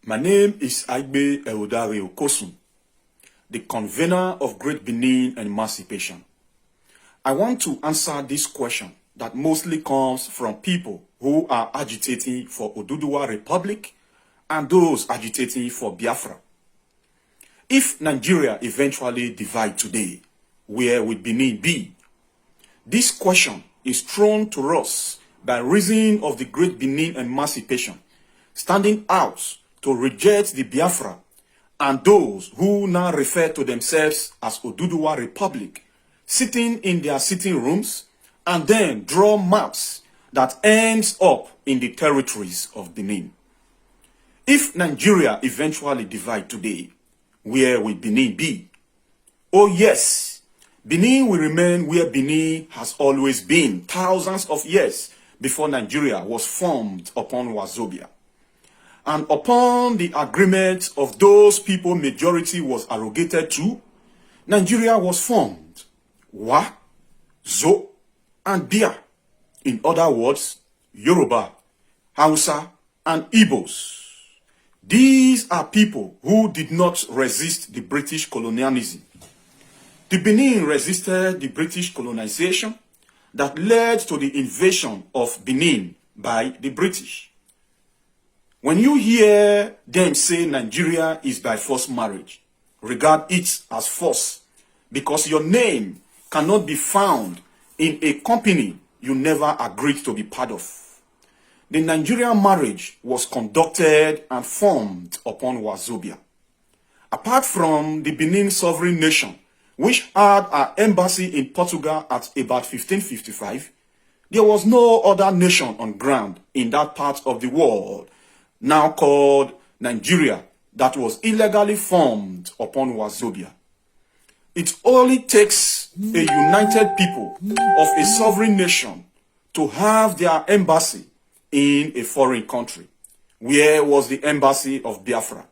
My name is Aigbe Eudare Okosun, the convener of Great Benin Emancipation. I want to answer this question that mostly comes from people who are agitating for Oduduwa Republic and those agitating for Biafra. If Nigeria eventually divide today, where will Benin be? This question is thrown to us by reason of the Great Benin Emancipation standing out to reject the Biafra and those who now refer to themselves as Oduduwa Republic, sitting in their sitting rooms and then draw maps that ends up in the territories of Benin. If Nigeria eventually divide today, where will Benin be? Oh yes, Benin will remain where Benin has always been thousands of years before Nigeria was formed upon Wazobia. And upon the agreement of those people majority was arrogated to, Nigeria was formed. Wa, Zo, and Bia. In other words, Yoruba, Hausa, and Igbos. These are people who did not resist the British colonialism. The Benin resisted the British colonization that led to the invasion of Benin by the British. When you hear them say Nigeria is by forced marriage, regard it as force, because your name cannot be found in a company you never agreed to be part of. The Nigerian marriage was conducted and formed upon Wazobia. Apart from the Benin sovereign nation, which had an embassy in Portugal at about 1555, there was no other nation on ground in that part of the world, now called Nigeria, that was illegally formed upon Wazobia. It only takes a united people of a sovereign nation to have their embassy in a foreign country. Where was the embassy of Biafra?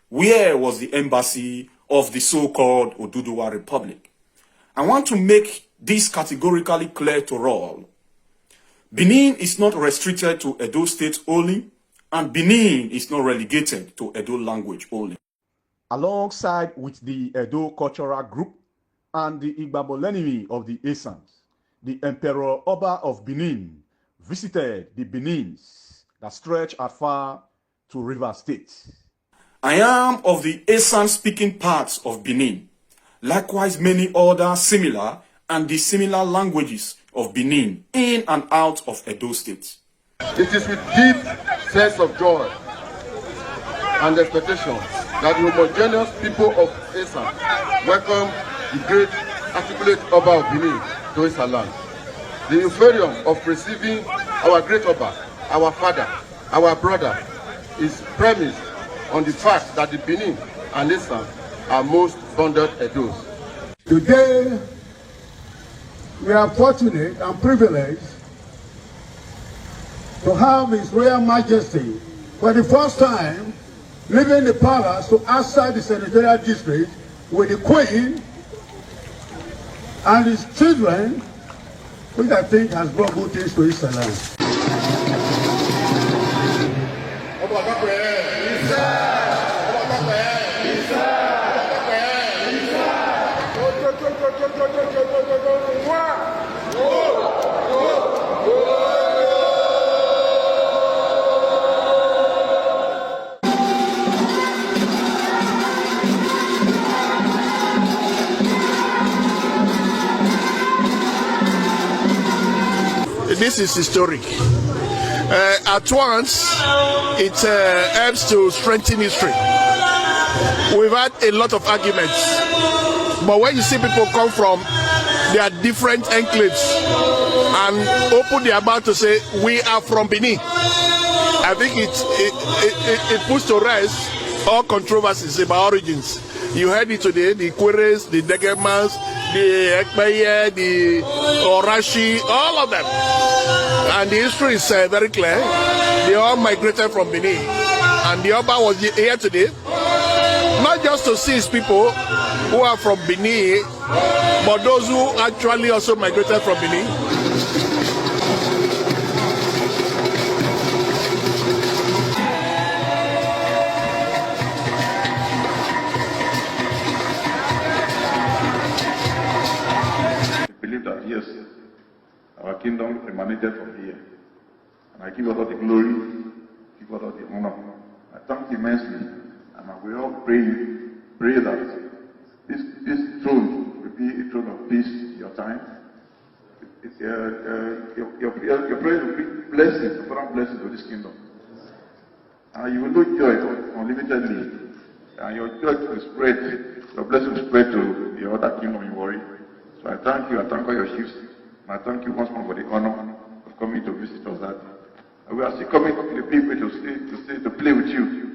Where was the embassy of the so-called Oduduwa Republic? I want to make this categorically clear to all. Benin is not restricted to Edo State only, and Benin is not relegated to Edo language only. Alongside with the Edo cultural group and the Igbabolenimi of the Esans, the Emperor Oba of Benin visited the Benins that stretch as far to River State. I am of the Esan-speaking parts of Benin, likewise many other similar and dissimilar languages of Benin in and out of Edo State. It is with deep sense of joy and expectation that the homogeneous people of Esan welcome the great articulate Oba of Benin to Esan land. The euphorium of receiving our great Oba, our father, our brother, is premised on the fact that the Benin and Esan are most bonded Edos. Today, we are fortunate and privileged to have His Royal Majesty for the first time leaving the palace to outside the senatorial district with the Queen and his children, which I think has brought good things to his land. This is historic. At once, it helps to strengthen history. We've had a lot of arguments, but when you see people come from their different enclaves and open their mouth to say, we are from Benin, I think it puts to rest all controversies about origins. You heard it today, the Queres, the Degemans, the Ekpeye, the Orashi, all of them. And the history is very clear. They all migrated from Benin. And the Oba was here today, not just to see his people who are from Benin, but those who actually also migrated from Benin. kingdom emanated from here. And I give God all the glory, give God all the honor. I thank you immensely, and we all pray that this throne will be a throne of peace in your time. Your prayer will be blessings, abundant blessings to this kingdom. And you will know joy unlimitedly. And your joy will spread, your blessing will spread to the other kingdom in worry. So I thank you, I thank all your chiefs, and I thank you once more for the honor of coming to visit us that. And we are still coming to the people to play with you.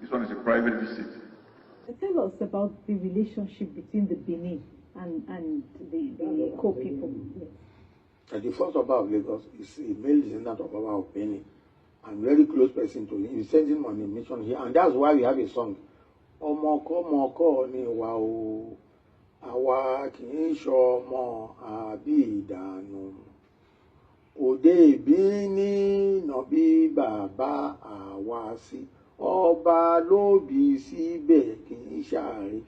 This one is a private visit. Tell us about the relationship between the Benin and the co-people. The first Oba of Lagos is a male descendant of Oba of Benin. I'm very close person to him. He's sending on a mission here, and that's why we have a song. Omoko ni wa o, awa ki shomo abidanu. Ode bini no bi baba awasi. Oba lo bi sibe ki shari.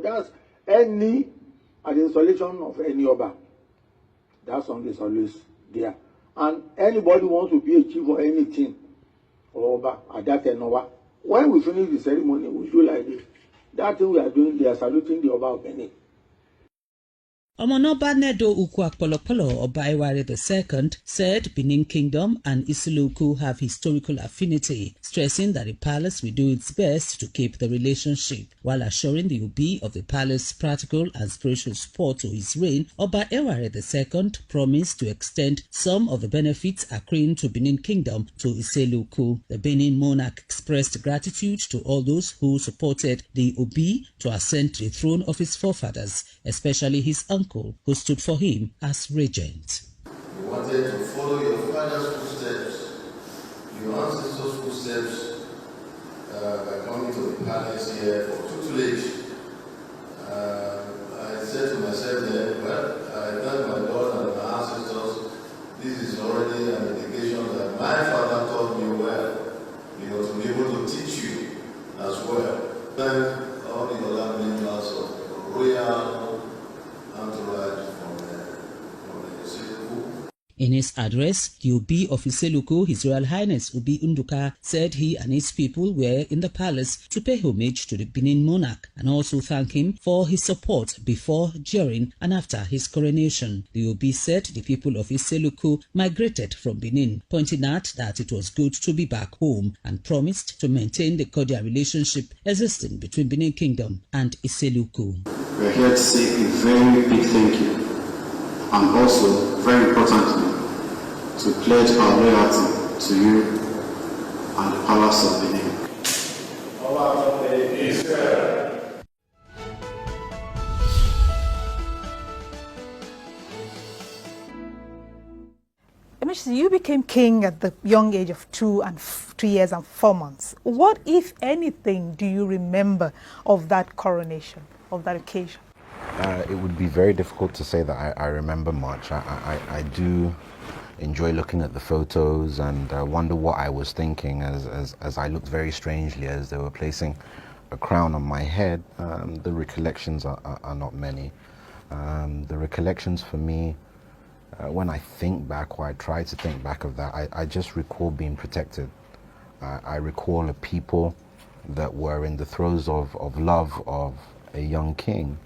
That's any at the installation of any Oba. That song is always there. And anybody wants to be a chief or anything, or Oba, at that end, when we finish the ceremony, we do like this. That thing we are doing, they are saluting the Oba of Benin. Omonoba Nedo Ukwakolopolo Oba Eware II said Benin Kingdom and Isiluku have historical affinity, stressing that the palace will do its best to keep the relationship, while assuring the Obi of the palace practical and spiritual support to his reign. Oba Eware II promised to extend some of the benefits accruing to Benin Kingdom to Isiluku. The Benin monarch expressed gratitude to all those who supported the Obi to ascend to the throne of his forefathers, especially his uncle, who stood for him as regent. You wanted to follow your father's footsteps, your ancestors' footsteps, by coming to the palace here for tutelage. I said to myself then, well, I thank my God and my ancestors, this is already an indication that my father taught me well, to be able to teach you as well. Thank all the other members of the royal entourage from the Isiluku. In his address, the Obi of Isiluku, His Royal Highness Obi Nduka, said he and his people were in the palace to pay homage to the Benin monarch and also thank him for his support before, during, and after his coronation. The Obi said the people of Isiluku migrated from Benin, pointing out that it was good to be back home, and promised to maintain the cordial relationship existing between Benin Kingdom and Isiluku. We're here to say a very big thank you, and also, very importantly, to pledge our loyalty to you and the Palace of Benin. You became king at the young age of 2 years and 4 months. What, if anything, do you remember of that coronation, of that occasion? It would be very difficult to say that I remember much. I do enjoy looking at the photos and wonder what I was thinking as I looked very strangely as they were placing a crown on my head. The recollections are not many. The recollections for me, when I think back, or I try to think back of that, I just recall being protected. I recall a people that were in the throes of love of a young king.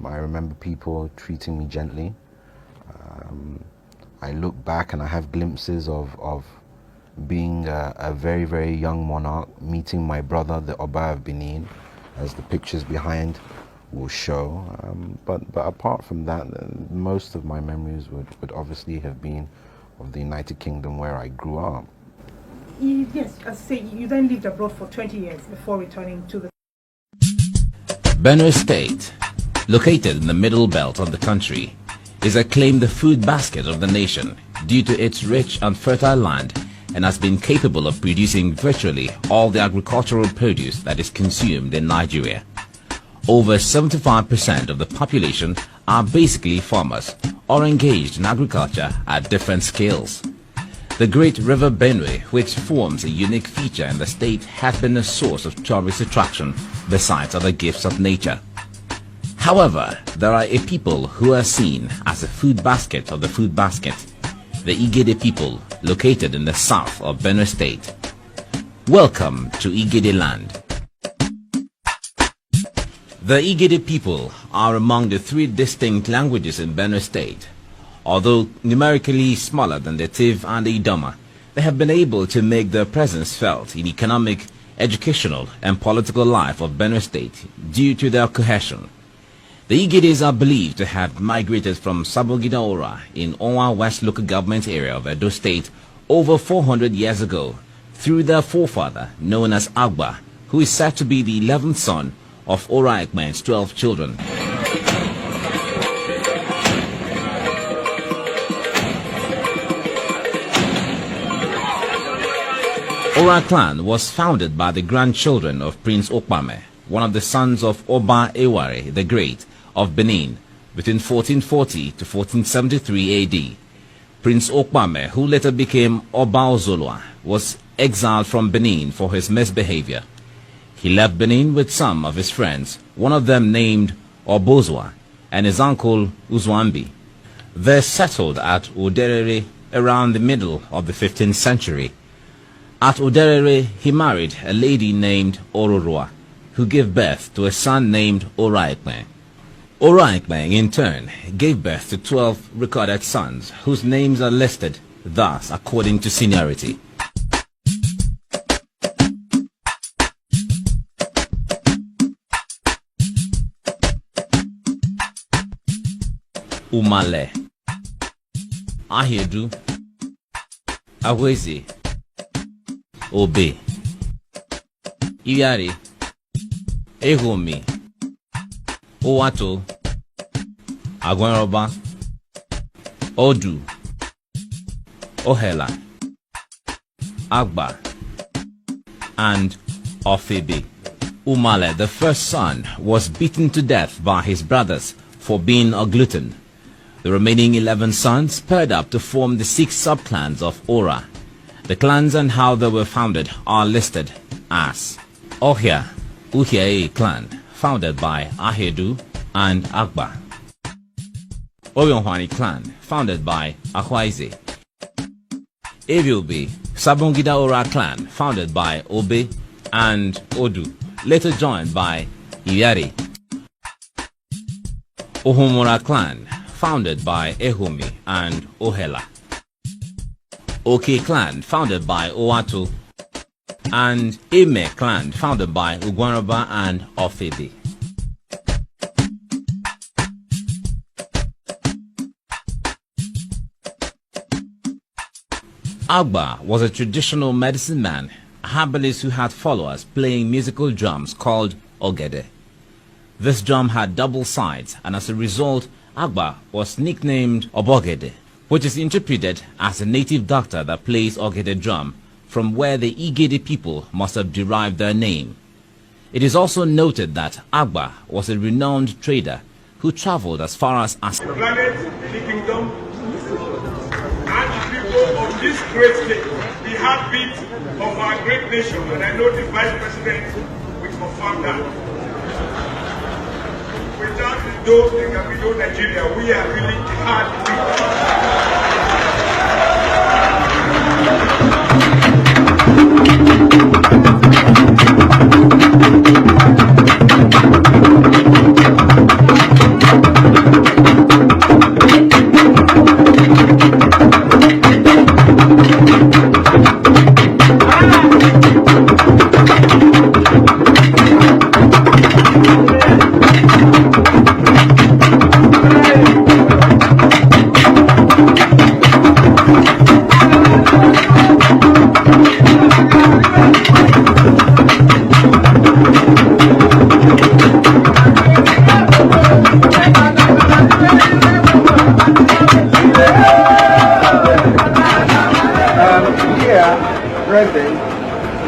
I remember people treating me gently. I look back and I have glimpses of being a very, very young monarch, meeting my brother, the Oba of Benin, as the pictures behind will show. But apart from that, most of my memories would obviously have been of the United Kingdom where I grew up. Yes, as I say, you then lived abroad for 20 years before returning to the... Benue State, located in the middle belt of the country, is acclaimed the food basket of the nation due to its rich and fertile land, and has been capable of producing virtually all the agricultural produce that is consumed in Nigeria. Over 75% of the population are basically farmers or engaged in agriculture at different scales. The great river Benue, which forms a unique feature in the state, has been a source of tourist attraction besides other gifts of nature. However, there are a people who are seen as a food basket of the food basket, the Igede people located in the south of Benue State. Welcome to Igede land. The Igede people are among the 3 distinct languages in Benue State. Although numerically smaller than the Tiv and the Idoma, they have been able to make their presence felt in economic, educational and political life of Benue State due to their cohesion. The Igedes are believed to have migrated from Sabongida Ora in Onwa West local government area of Edo State over 400 years ago through their forefather known as Agba, who is said to be the 11th son of Ora Ekmen's 12 children. Ora clan was founded by the grandchildren of Prince Okpame, one of the sons of Oba Eware the Great of Benin, between 1440 to 1473 AD. Prince Okpame, who later became Oba Ozolwa, was exiled from Benin for his misbehavior. He left Benin with some of his friends, one of them named Obozwa, and his uncle Uzwambi. They settled at Uderere around the middle of the 15th century. At Uderere, he married a lady named Ororua, who gave birth to a son named Oraikme. Oraikme, in turn, gave birth to 12 recorded sons, whose names are listed thus according to seniority. Umale, Ahedu, Awezi, Obe, Iyari, Ehomi, Owato, Agwenroba, Odu, Ohela, Agba, and Ofebe. Umale, the first son, was beaten to death by his brothers for being a glutton. The remaining 11 sons paired up to form the 6 sub-clans of Ora. The clans and how they were founded are listed as Ohia, Uhiae clan, founded by Ahedu and Agba. Oyonhwani clan, founded by Ahwaize. Ebiobe, Sabongida Ora clan, founded by Obe and Odu, later joined by Iyari. Ohomora clan, founded by Ehomi and Ohela. Oke clan, founded by Owato, and Eme clan, founded by Ugwanroba and Ofebe. Agba was a traditional medicine man, a herbalist who had followers playing musical drums called Ogede. This drum had double sides, and as a result, Agba was nicknamed Obogede, which is interpreted as a native doctor that plays Ogede drum, from where the Igede people must have derived their name. It is also noted that Agba was a renowned trader who traveled as far as the planet, the kingdom, and the people of this great state, the heartbeat of our great nation, and I know the Vice President will confirm that. Without the dough, there can be no Nigeria. We are really hard.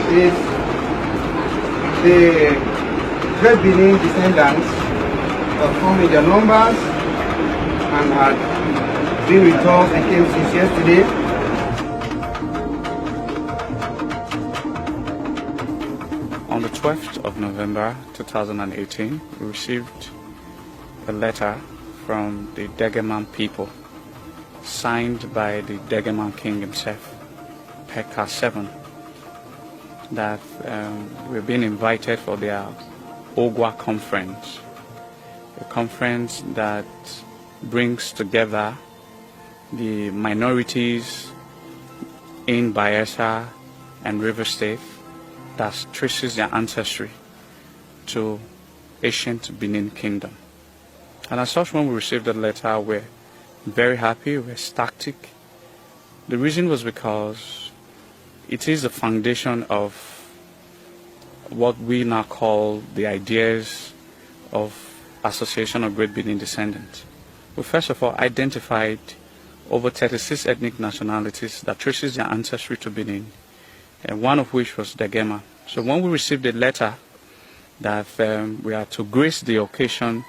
Is the Great Benin descendants have come in their numbers and had been with us, I came since yesterday. On the 12th of November 2018, we received a letter from the Degeman people, signed by the Degeman king himself, Pekka 7, that we've been invited for their Ogwa conference, a conference that brings together the minorities in Bayelsa and River State that traces their ancestry to ancient Benin Kingdom. And as such, when we received the letter, we're very happy, we're ecstatic. The reason was because it is the foundation of what we now call the ideas of Association of Great Benin Descendants. We first of all identified over 36 ethnic nationalities that traces their ancestry to Benin, and one of which was Degema. So when we received a letter that we are to grace the occasion,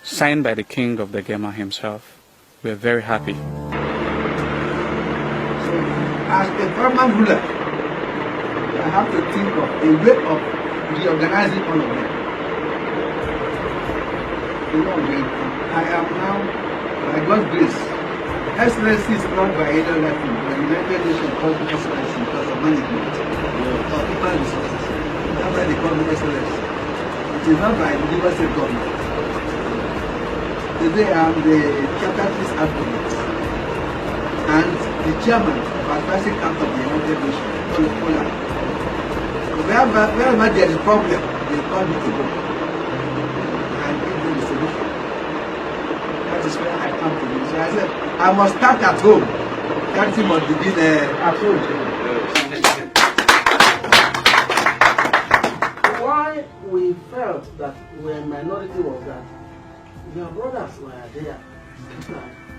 signed by the king of Degema himself, we are very happy. So, as a paramount ruler, I have to think of a way of reorganizing all of them. I am now, by God's grace, excellency is not by either level, but the United Nations calls me excellency because of management or people resources. That's why they call me excellency. It is not by the River State government. Today I am the chapter peace advocate and the chairman of advisory council of the United Nations, Poland. Wherever there is a problem, they call me to go and give them the solution. That is where I come to you. So I said, I must start at home. Everything must begin at home. Why we felt that we were a minority was that your brothers were there,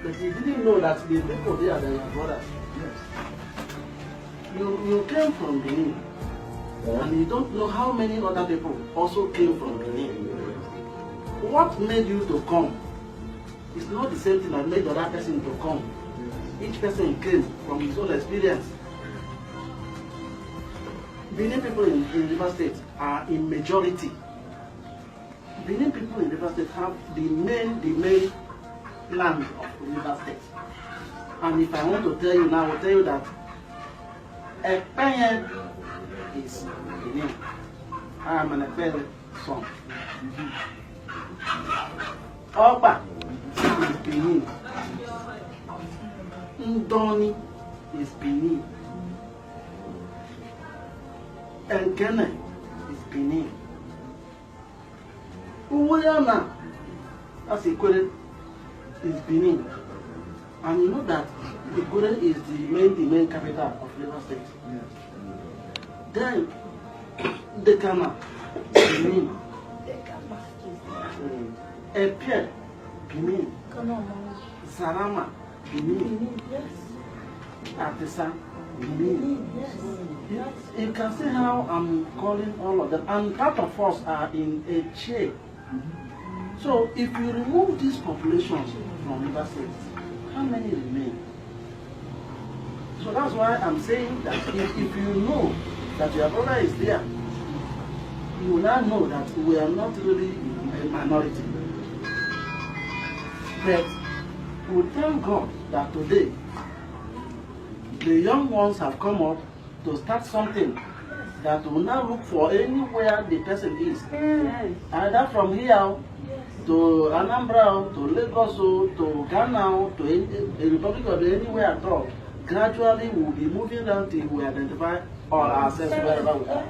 but you didn't know that the people there are your brothers. Yes. You came from Benin, and you don't know how many other people also came from Benin. What made you to come? It's not the same thing that made the other person to come. Each person came from his own experience. Benin people in River State are in majority. Benin people in River State have the main land of River State. And if I want to tell you now, I will tell you that Ekpenye is Benin. I am an Ekpenye son. Oba is Benin. Ndoni is Benin. Enkene is Benin. Uwayana, as Ikwere, is Benin. And you know that Ikwere is the main capital of River State. Yes. Then, Dekama, Benin. Epie, Benin. Sarama, Benin. Artisan, Benin. You can see how I'm calling all of them. And part of us are in a chain. So if you remove these populations from River State, how many remain? So that's why I'm saying that if you know that your brother is there, you will now know that we are not really a minority. But we thank God that today the young ones have come up to start something that will now look for anywhere the person is. Either from here to Anambra, to Lagos, to Ghana, to the Republic of anywhere at all. Gradually we will be moving down till we identify all ourselves wherever we are.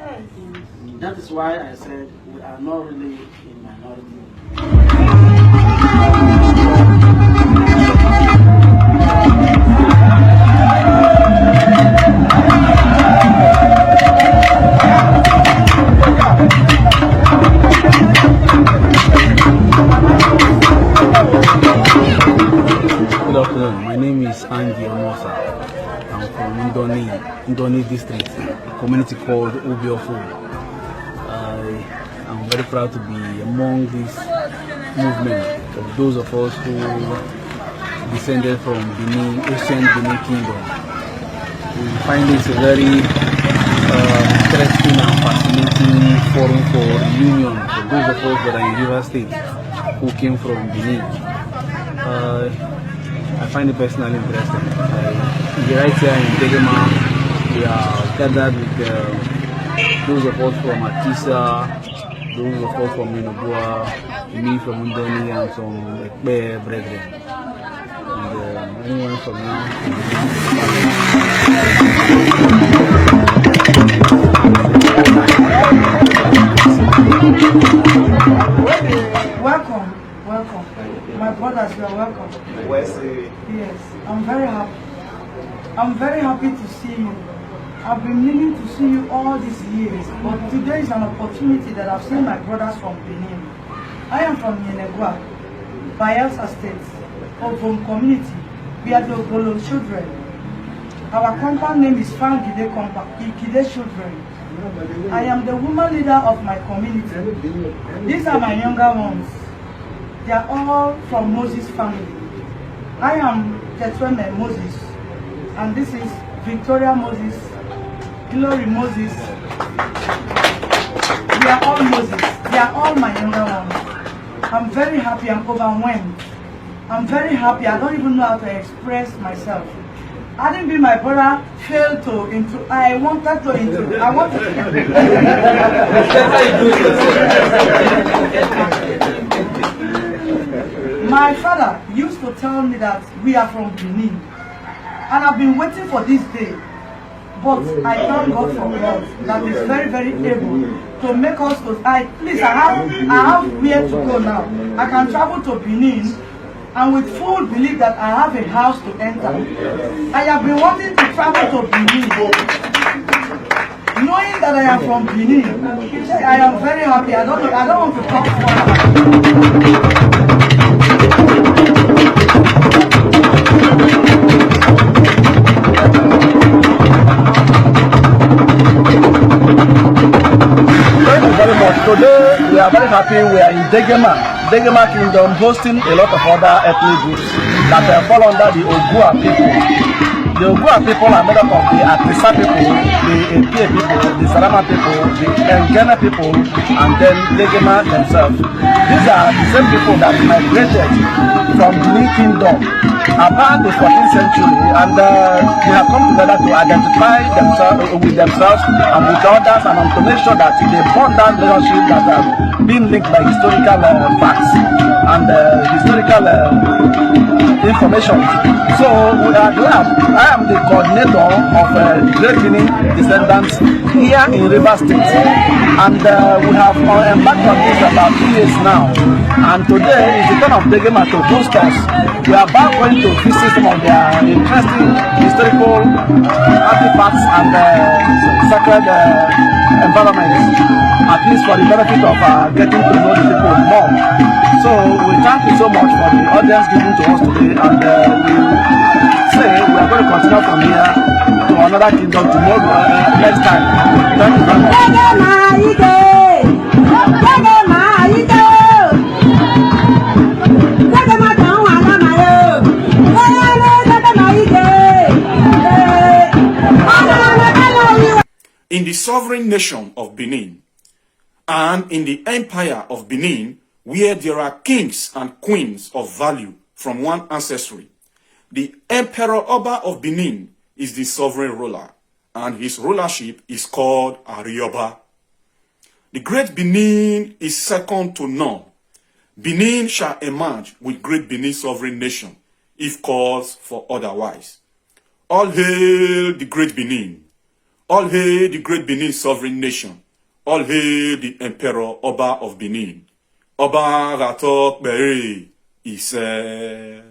That is why I said we are not really in minority. Good afternoon. My name is Andy Omosa. I'm from Ndoni district, a community called Obiofo. I'm very proud to be among this movement of those of us who descended from Benin, ancient Benin Kingdom. We find this a very interesting and fascinating forum for reunion for those of us that are in River State. who came from Benin. I find it personally interesting. Right here in Degema, we are gathered with those of us from Atisa, those of us from Minobua, me from Undoni, and some Ekbe brethren. And anyone from now. Welcome. My brothers, you are welcome. Yes, I'm very happy. I'm very happy to see you. I've been meaning to see you all these years, but today is an opportunity that I've seen my brothers from Benin. I am from Yenegua, Bayelsa State, Obon community. We are the Ogolo children. Our compound name is Fangide Children. I am the woman leader of my community. These are my younger ones. They are all from Moses family. I am Tetweme Moses, and this is Victoria Moses, Glory Moses. They are all Moses. They are all my younger ones. I'm very happy. I'm overwhelmed. I'm very happy. I don't even know how to express myself. I didn't be my brother failed to I want My father used to tell me that we are from Benin, and I've been waiting for this day. But I thank God for God that is very, very able to make us I have where to go now. I can travel to Benin, and with full belief that I have a house to enter. I have been wanting to travel to Benin. Knowing that I am from Benin, I am very happy. I don't want to talk more. Thank you very much. Today we are very happy. We are in Degema Kingdom, hosting a lot of other ethnic groups that fall under the Ogua people. The Ogua people are made up of the Atisa people, the Epie people, the Sarama people, the Ngene people, and then Degema themselves. These are the same people that migrated from Benin Kingdom about the 14th century, and they have come together to identify themselves with themselves and with others, and to make sure that they bond that relationship that have been linked by historical facts and historical information. So we are glad. I am the coordinator of Great Benin Descendants here in Rivers State, and we have embarked on this about 2 years now. And today is the turn of Degema to host us. We are about going to visit some of their interesting historical artifacts and sacred environments, at least for the benefit of getting to know the people more. So we thank you so much for the audience given to us today, and we say we are going to continue from here to another kingdom tomorrow, next time. Thank you very much. In the sovereign nation of Benin and in the empire of Benin, where there are kings and queens of value from one ancestry, the Emperor Oba of Benin is the sovereign ruler, and his rulership is called Arioba. The Great Benin is second to none. Benin shall emerge with Great Benin sovereign nation, if calls for otherwise. All hail the Great Benin. All hail the Great Benin sovereign nation. All hail the Emperor Oba of Benin. Oba Ratok Bere, he said.